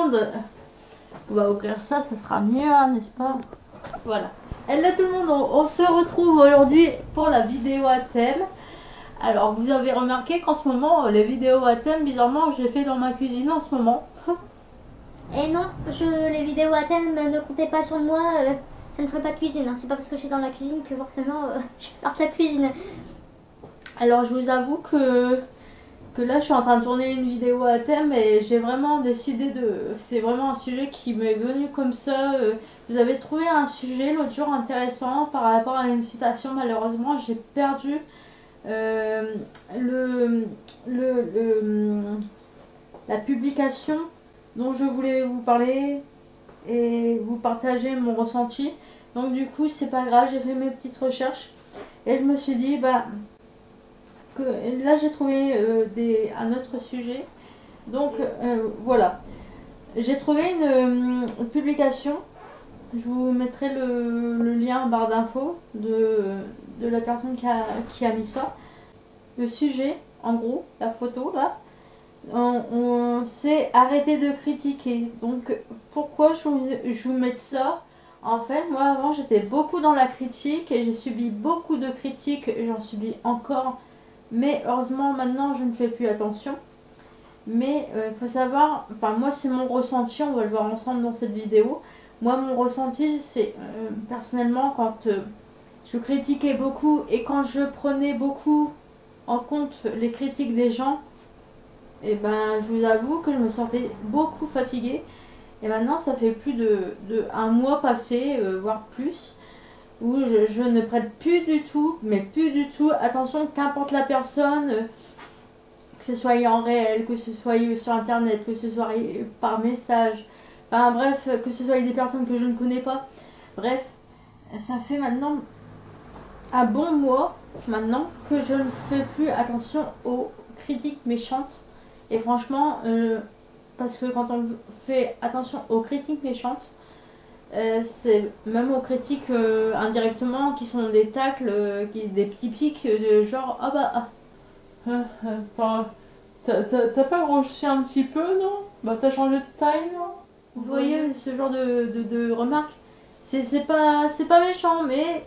monde. On va ouvrir ça, ça sera mieux, hein, n'est-ce pas? Voilà. Hello tout le monde, on se retrouve aujourd'hui pour la vidéo à thème. Alors vous avez remarqué qu'en ce moment, les vidéos à thème, bizarrement, je les fais dans ma cuisine en ce moment. Et non, les vidéos à thème ne comptez pas sur moi, ça ne ferait pas de cuisine. Hein. C'est pas parce que je suis dans la cuisine que forcément je vais faire de la cuisine. Alors je vous avoue que là je suis en train de tourner une vidéo à thème et j'ai vraiment décidé de... C'est vraiment un sujet qui m'est venu comme ça. Vous avez trouvé un sujet l'autre jour intéressant par rapport à une citation, malheureusement j'ai perdu la publication dont je voulais vous parler et vous partager mon ressenti. Donc du coup c'est pas grave, j'ai fait mes petites recherches et je me suis dit que là j'ai trouvé un autre sujet. Donc voilà, j'ai trouvé une publication. Je vous mettrai le lien en barre d'infos de la personne qui a mis ça. Le sujet, en gros, la photo là, c'est arrêter de critiquer. Donc pourquoi je vous mets ça? En fait, moi avant j'étais beaucoup dans la critique et j'ai subi beaucoup de critiques, j'en subis encore. Mais heureusement maintenant je ne fais plus attention. Mais il faut savoir, enfin moi c'est mon ressenti, on va le voir ensemble dans cette vidéo. Moi mon ressenti c'est personnellement quand je critiquais beaucoup et quand je prenais beaucoup en compte les critiques des gens, et ben je vous avoue que je me sentais beaucoup fatiguée. Et maintenant ça fait plus de un mois passé, voire plus, où je ne prête plus du tout, mais plus du tout attention, qu'importe la personne, que ce soit en réel, que ce soit sur internet, que ce soit par message, enfin bref, que ce soit des personnes que je ne connais pas. Bref, ça fait maintenant un bon mois maintenant que je ne fais plus attention aux critiques méchantes. Et franchement, parce que quand on fait attention aux critiques méchantes, c'est même aux critiques indirectement qui sont des tacles, des petits pics de genre ah bah t'as pas grossi un petit peu, non? Bah t'as changé de taille, non? Vous voyez ce genre de remarques? C'est pas méchant, mais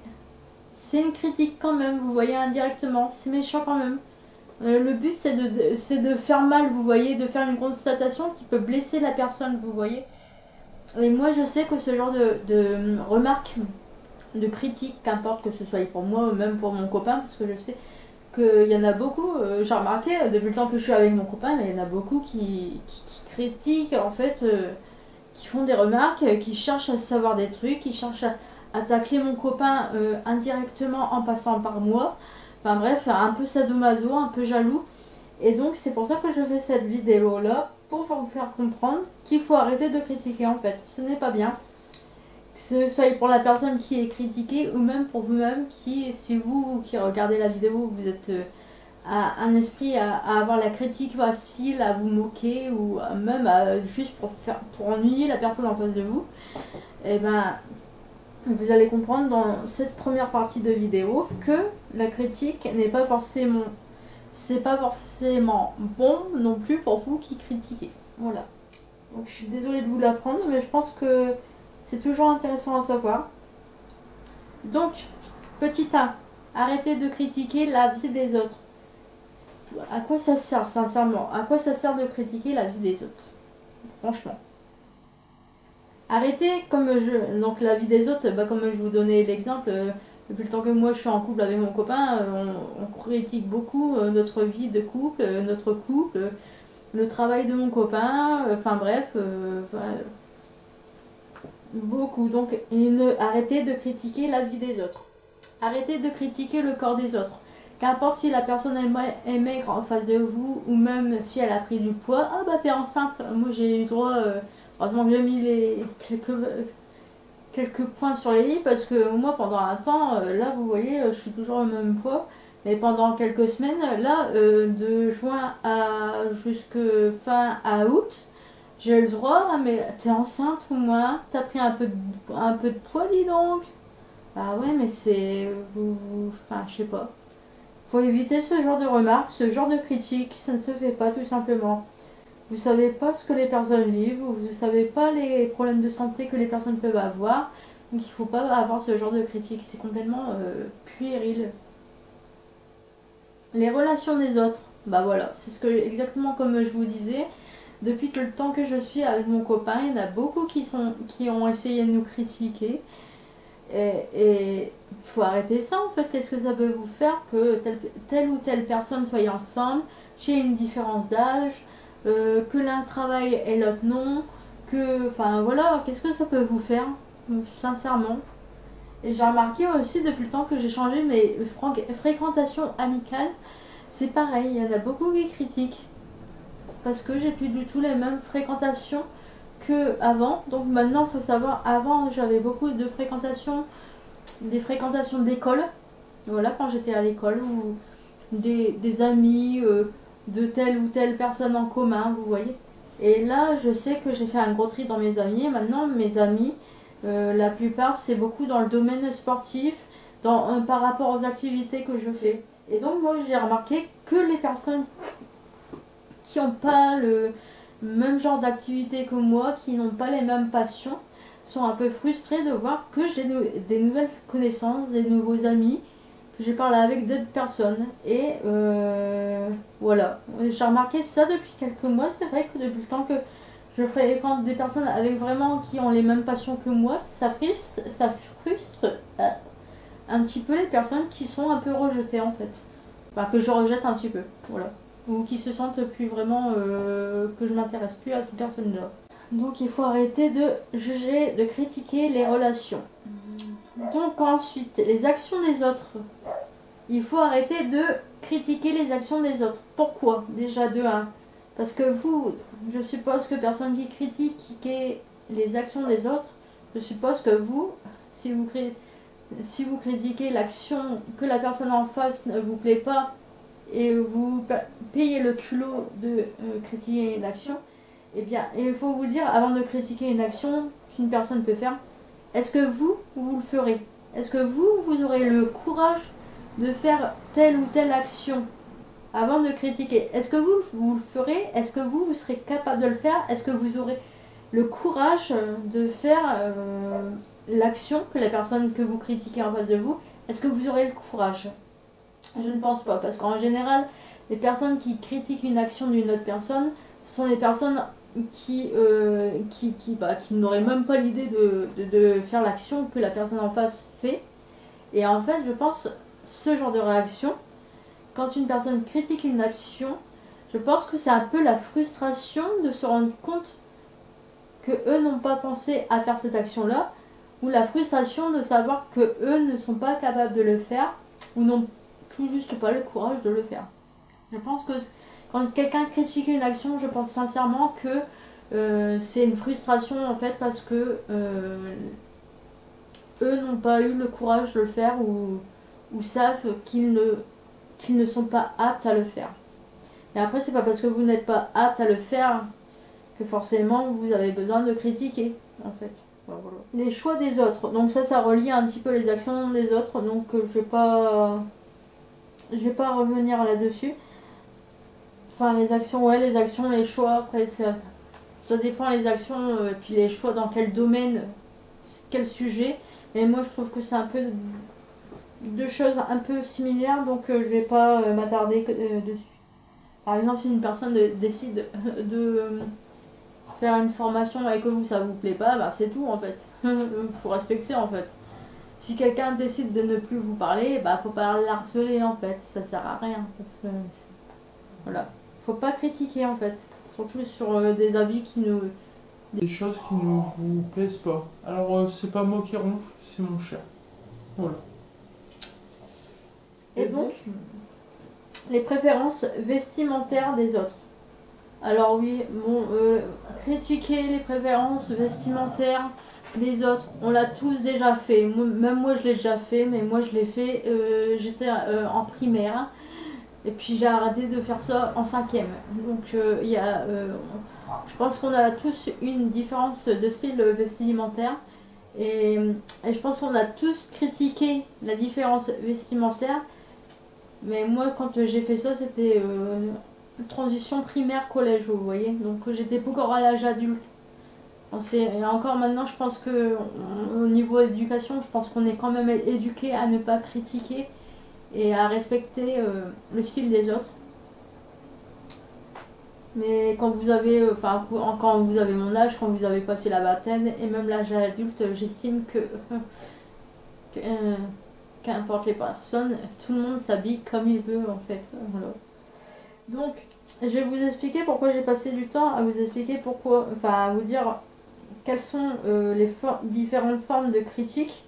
c'est une critique quand même, vous voyez, indirectement. C'est méchant quand même. Le but c'est de faire mal, vous voyez, de faire une constatation qui peut blesser la personne, vous voyez. Et moi je sais que ce genre de remarques, de critiques, qu'importe que ce soit pour moi ou même pour mon copain, parce que je sais qu'il y en a beaucoup, j'ai remarqué depuis le temps que je suis avec mon copain, il y en a beaucoup qui critiquent en fait, qui font des remarques, qui cherchent à savoir des trucs, qui cherchent à tacler mon copain indirectement en passant par moi. Enfin bref, un peu sadomaso, un peu jaloux. Et donc c'est pour ça que je fais cette vidéo là, pour vous faire comprendre qu'il faut arrêter de critiquer en fait. Ce n'est pas bien. Que ce soit pour la personne qui est critiquée ou même pour vous-même qui, si vous qui regardez la vidéo, vous êtes à un esprit à avoir la critique facile, à vous moquer ou même juste pour ennuyer la personne en face de vous, et ben vous allez comprendre dans cette première partie de vidéo que la critique n'est pas forcément, c'est pas forcément bon non plus pour vous qui critiquez. Voilà. Donc je suis désolée de vous l'apprendre, mais je pense que c'est toujours intéressant à savoir. Donc, petit 1, arrêtez de critiquer la vie des autres. À quoi ça sert, sincèrement? À quoi ça sert de critiquer la vie des autres? Franchement. Arrêtez, donc la vie des autres, comme je vous donnais l'exemple, depuis le temps que moi je suis en couple avec mon copain, on critique beaucoup notre vie de couple, notre couple, le travail de mon copain, enfin bref, beaucoup. Donc arrêtez de critiquer la vie des autres. Arrêtez de critiquer le corps des autres. Qu'importe si la personne est maigre en face de vous ou même si elle a pris du poids, ah bah t'es enceinte. Moi j'ai eu droit, heureusement que j'ai mis quelques points sur les lits parce que moi pendant un temps, là vous voyez, je suis toujours au même poids. Mais pendant quelques semaines, là, de juin jusque fin à août, j'ai eu le droit, ah, mais t'es enceinte ou moi? T'as pris un peu de poids, dis donc. Bah ouais, mais c'est... Enfin, je sais pas. Faut éviter ce genre de remarques, ce genre de critiques, ça ne se fait pas tout simplement. Vous savez pas ce que les personnes vivent, vous savez pas les problèmes de santé que les personnes peuvent avoir. Donc il faut pas avoir ce genre de critique, c'est complètement puéril. Les relations des autres, bah voilà, c'est ce que exactement comme je vous disais. Depuis le temps que je suis avec mon copain, il y en a beaucoup qui ont essayé de nous critiquer. Et il faut arrêter ça en fait. Qu'est-ce que ça peut vous faire que telle ou telle personne soit ensemble, qu'il y ait une différence d'âge, que l'un travaille et l'autre non, enfin voilà, qu'est-ce que ça peut vous faire, sincèrement. Et j'ai remarqué aussi depuis le temps que j'ai changé mes fréquentations amicales, c'est pareil, il y en a beaucoup qui critiquent. Parce que j'ai plus du tout les mêmes fréquentations que avant. Donc maintenant, il faut savoir, avant j'avais beaucoup de fréquentations, des fréquentations d'école. Voilà, quand j'étais à l'école, ou des amis de telle ou telle personne en commun, vous voyez. Et là, je sais que j'ai fait un gros tri dans mes amis. Et maintenant, mes amis, la plupart, c'est beaucoup dans le domaine sportif, par rapport aux activités que je fais. Et donc, moi, j'ai remarqué que les personnes qui n'ont pas le même genre d'activité que moi, qui n'ont pas les mêmes passions, sont un peu frustrés de voir que j'ai des nouvelles connaissances, des nouveaux amis, que j'ai parlé avec d'autres personnes. Et voilà, j'ai remarqué ça depuis quelques mois. C'est vrai que depuis le temps que je fréquente des personnes avec vraiment qui ont les mêmes passions que moi, ça frustre un petit peu les personnes qui sont un peu rejetées en fait. Enfin, que je rejette un petit peu, voilà. Ou qui se sentent plus vraiment que je m'intéresse plus à ces personnes-là. Donc il faut arrêter de juger, de critiquer les relations. Donc ensuite, les actions des autres. Il faut arrêter de critiquer les actions des autres. Pourquoi? Déjà de 1. Parce que vous, je suppose que personne qui critique les actions des autres, je suppose que vous, si vous critiquez l'action que la personne en face ne vous plaît pas, et vous payez le culot de critiquer l'action, eh bien, il faut vous dire, avant de critiquer une action qu'une personne peut faire, est-ce que vous le ferez? Est-ce que vous aurez le courage de faire telle ou telle action avant de critiquer? Est-ce que vous le ferez? Est-ce que vous serez capable de le faire? Est-ce que vous aurez le courage de faire l'action que la personne que vous critiquez en face de vous? Est-ce que vous aurez le courage? Je ne pense pas, parce qu'en général, les personnes qui critiquent une action d'une autre personne sont les personnes qui n'auraient même pas l'idée de faire l'action que la personne en face fait. Et en fait, je pense, ce genre de réaction, quand une personne critique une action, je pense que c'est un peu la frustration de se rendre compte que eux n'ont pas pensé à faire cette action-là, ou la frustration de savoir que eux ne sont pas capables de le faire, ou n'ont tout juste pas le courage de le faire. Je pense que quand quelqu'un critique une action, je pense sincèrement que c'est une frustration en fait parce que eux n'ont pas eu le courage de le faire ou savent qu'ils ne sont pas aptes à le faire. Et après, c'est pas parce que vous n'êtes pas apte à le faire que forcément vous avez besoin de critiquer en fait. Voilà. Les choix des autres. Donc ça relie un petit peu les actions des autres. Donc je vais pas revenir là-dessus. Enfin les actions, ouais, les actions, les choix. Après ça dépend les actions et puis les choix dans quel domaine, quel sujet. Et moi je trouve que c'est un peu deux choses un peu similaires. Donc je vais pas m'attarder dessus. Par exemple, si une personne décide de faire une formation et que vous ça vous plaît pas, bah c'est tout en fait. Faut respecter en fait. Si quelqu'un décide de ne plus vous parler, bah faut pas l'harceler en fait, ça sert à rien. Parce que, voilà. Faut pas critiquer en fait. Surtout sur des avis qui nous. Des choses qui ne vous plaisent pas. Alors c'est pas moi qui ronfle, c'est mon chat. Voilà. Et donc, les préférences vestimentaires des autres. Alors oui, bon, critiquer les préférences vestimentaires des autres, on l'a tous déjà fait. Même moi je l'ai déjà fait, mais moi je l'ai fait, j'étais en primaire. Et puis j'ai arrêté de faire ça en 5e. Donc je pense qu'on a tous une différence de style vestimentaire. Et je pense qu'on a tous critiqué la différence vestimentaire. Mais moi quand j'ai fait ça, c'était transition primaire-collège, vous voyez. Donc j'étais pas encore à l'âge adulte. Et encore maintenant, je pense que au niveau éducation, je pense qu'on est quand même éduqué à ne pas critiquer et à respecter le style des autres. Mais quand vous avez, quand vous avez mon âge, quand vous avez passé la vingtaine et même l'âge adulte, j'estime que qu'importe les personnes, tout le monde s'habille comme il veut en fait. Voilà. Donc, je vais vous expliquer pourquoi j'ai passé du temps à vous expliquer pourquoi, à vous dire quelles sont les différentes formes de critique.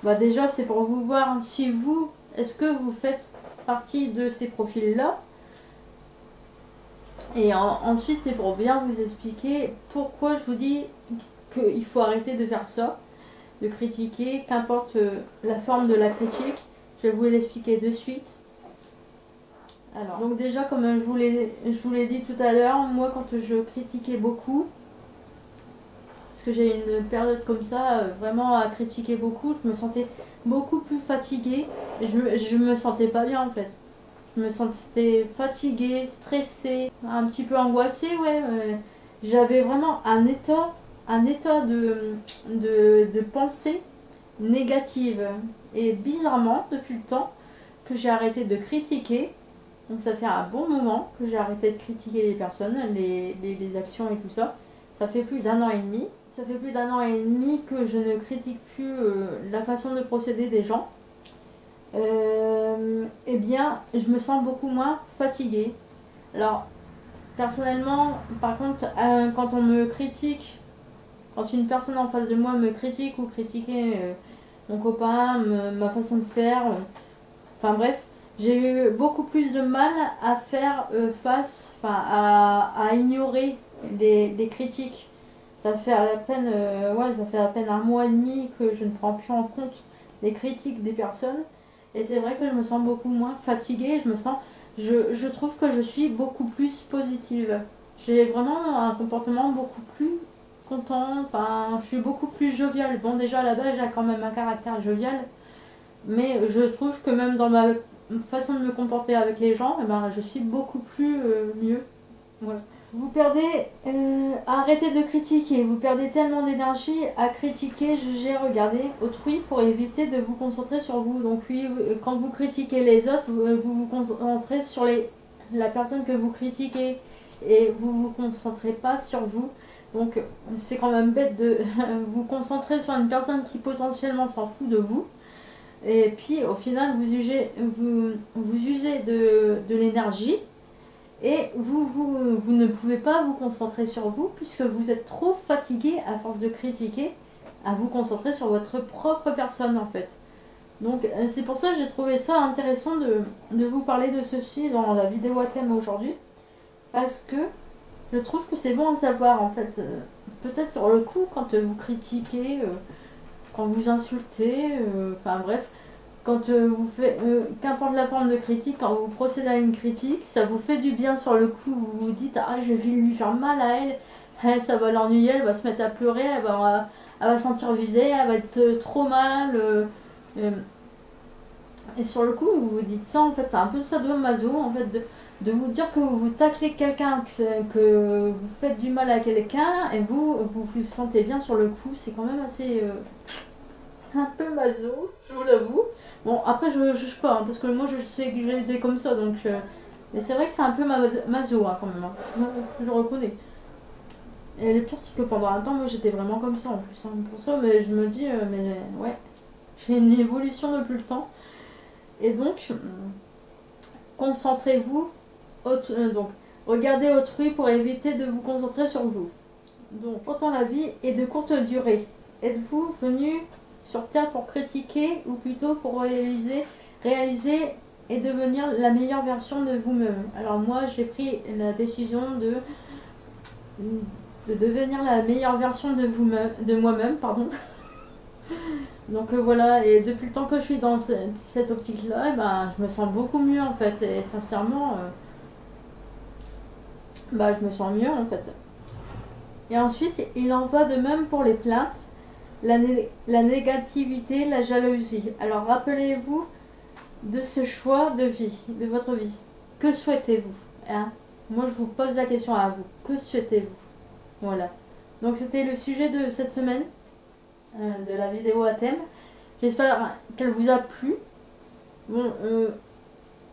Bah déjà, c'est pour vous voir si vous, est-ce que vous faites partie de ces profils-là. Et ensuite, c'est pour bien vous expliquer pourquoi je vous dis qu'il faut arrêter de faire ça, de critiquer, qu'importe la forme de la critique. Je vais vous l'expliquer de suite. Alors, donc déjà, comme je vous l'ai dit tout à l'heure, moi quand je critiquais beaucoup, parce que j'ai une période comme ça, vraiment à critiquer beaucoup, je me sentais beaucoup plus fatiguée. Je me sentais pas bien en fait. Je me sentais fatiguée, stressée, un petit peu angoissée, ouais. J'avais vraiment un état de pensée négative. Et bizarrement, depuis le temps que j'ai arrêté de critiquer, donc ça fait un bon moment que j'ai arrêté de critiquer les personnes, les actions et tout ça. Ça fait plus d'1 an et demi. Ça fait plus d'1 an et demi que je ne critique plus la façon de procéder des gens. Eh bien, je me sens beaucoup moins fatiguée. Alors, personnellement, par contre, quand on me critique, quand une personne en face de moi me critique ou critiquer mon copain, ma façon de faire, enfin bref, j'ai eu beaucoup plus de mal à faire face, à ignorer les critiques. Ça fait à peine, ça fait à peine 1 mois et demi que je ne prends plus en compte les critiques des personnes. Et c'est vrai que je me sens beaucoup moins fatiguée, je trouve que je suis beaucoup plus positive. J'ai vraiment un comportement beaucoup plus content, je suis beaucoup plus joviale. Bon, déjà à la base, j'ai quand même un caractère jovial, mais je trouve que même dans ma façon de me comporter avec les gens, je suis beaucoup plus mieux. Voilà. Vous perdez, arrêtez de critiquer, vous perdez tellement d'énergie à critiquer, juger, regarder autrui pour éviter de vous concentrer sur vous. Donc oui, quand vous critiquez les autres, vous vous concentrez sur la personne que vous critiquez et vous vous concentrez pas sur vous. Donc c'est quand même bête de vous concentrer sur une personne qui potentiellement s'en fout de vous. Et puis au final vous usez de l'énergie. Et vous ne pouvez pas vous concentrer sur vous puisque vous êtes trop fatigué à force de critiquer, à vous concentrer sur votre propre personne en fait. Donc c'est pour ça que j'ai trouvé ça intéressant de vous parler de ceci dans la vidéo à thème aujourd'hui. Parce que je trouve que c'est bon à savoir en fait. Peut-être sur le coup quand vous critiquez, quand vous insultez, enfin bref. Quand vous faites, qu'importe la forme de critique, quand vous procédez à une critique, ça vous fait du bien sur le coup. Vous vous dites, ah, je vais lui faire mal à elle, ça va l'ennuyer, elle va se mettre à pleurer, elle va se sentir visée, elle va être trop mal. Et sur le coup, vous vous dites ça, en fait, c'est un peu sadomaso, en fait, de vous dire que vous taclez quelqu'un, que vous faites du mal à quelqu'un, et vous vous sentez bien sur le coup. C'est quand même assez... un peu maso, je vous l'avoue. Bon, après, je juge pas, parce que moi, je sais que j'ai été comme ça, donc... Mais c'est vrai que c'est un peu maso, quand même. Je reconnais. Et le pire, c'est que pendant un temps, moi, j'étais vraiment comme ça, en plus. Pour ça, mais je me dis, mais ouais, j'ai une évolution depuis le temps. Et donc, concentrez-vous, donc, regardez autrui pour éviter de vous concentrer sur vous. Donc, pourtant, la vie est de courte durée. Êtes-vous venu sur Terre pour critiquer ou plutôt pour réaliser et devenir la meilleure version de vous-même? Alors moi j'ai pris la décision de devenir la meilleure version de moi-même, pardon. Donc voilà, et depuis le temps que je suis dans cette optique-là, je me sens beaucoup mieux en fait, et sincèrement, je me sens mieux en fait. Et ensuite, il en va de même pour les plaintes. La négativité, la jalousie. Alors rappelez-vous de ce choix de vie, de votre vie. Que souhaitez-vous? Hein. Moi, je vous pose la question à vous. Que souhaitez-vous? Voilà. Donc, c'était le sujet de cette semaine, de la vidéo à thème. J'espère qu'elle vous a plu. Bon,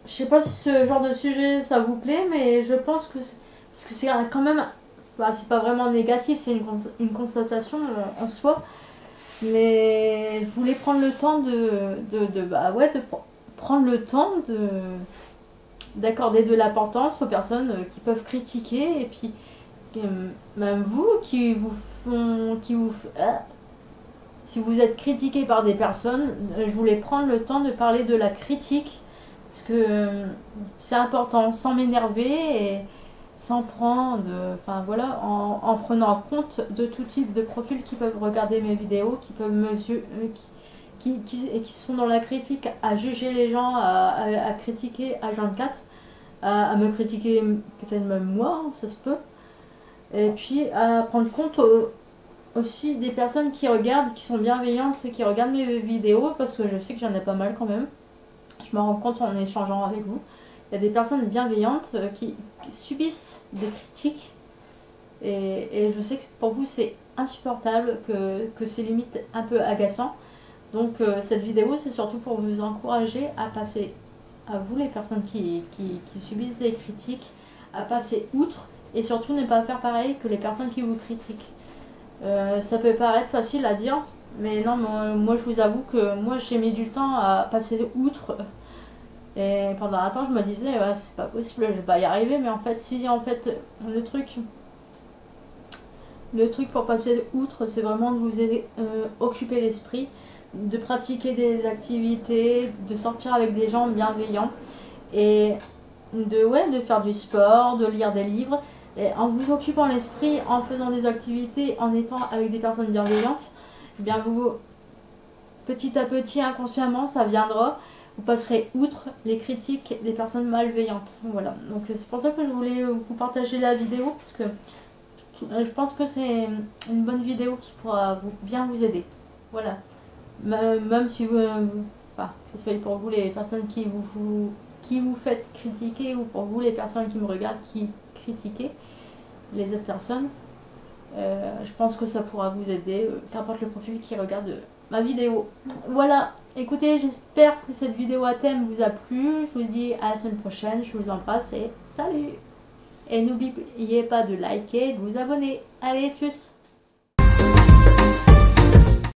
je sais pas si ce genre de sujet, ça vous plaît, mais je pense que parce que c'est quand même... Bah, c'est pas vraiment négatif, c'est une constatation en soi. Mais je voulais prendre le temps prendre le temps d'accorder de l'importance aux personnes qui peuvent critiquer et puis même vous si vous êtes critiqué par des personnes, je voulais prendre le temps de parler de la critique parce que c'est important sans m'énerver et sans prendre, enfin voilà, en prenant compte de tout type de profils qui peuvent regarder mes vidéos, qui peuvent qui sont dans la critique, à juger les gens, à critiquer H24, à me critiquer peut-être même moi, ça se peut. Et puis à prendre compte aussi des personnes qui regardent, qui sont bienveillantes, qui regardent mes vidéos, parce que je sais que j'en ai pas mal quand même. Je me rends compte en échangeant avec vous. Il y a des personnes bienveillantes qui subissent des critiques. Et je sais que pour vous c'est insupportable, que c'est limite un peu agaçant. Donc cette vidéo c'est surtout pour vous encourager à passer, à vous les personnes qui subissent des critiques, à passer outre et surtout ne pas faire pareil que les personnes qui vous critiquent. Ça peut paraître facile à dire, mais non, moi je vous avoue que moi j'ai mis du temps à passer outre. Et pendant un temps je me disais ouais, c'est pas possible, je vais pas y arriver, mais en fait si, en fait le truc pour passer outre c'est vraiment de vous occuper l'esprit, de pratiquer des activités, de sortir avec des gens bienveillants et de faire du sport, de lire des livres. Et en vous occupant l'esprit, en faisant des activités, en étant avec des personnes bienveillantes, eh bien vous, petit à petit, inconsciemment, ça viendra. Vous passerez outre les critiques des personnes malveillantes. Voilà. Donc c'est pour ça que je voulais vous partager la vidéo, parce que je pense que c'est une bonne vidéo qui pourra bien vous aider. Voilà. Même si vous, enfin, que ce soit pour vous les personnes qui vous faites critiquer, ou pour vous les personnes qui me regardent qui critiquez les autres personnes, je pense que ça pourra vous aider, qu'importe le profil qui regarde ma vidéo. Voilà, écoutez, j'espère que cette vidéo à thème vous a plu. Je vous dis à la semaine prochaine, je vous embrasse et salut. Et n'oubliez pas de liker et de vous abonner. Allez, tchuss.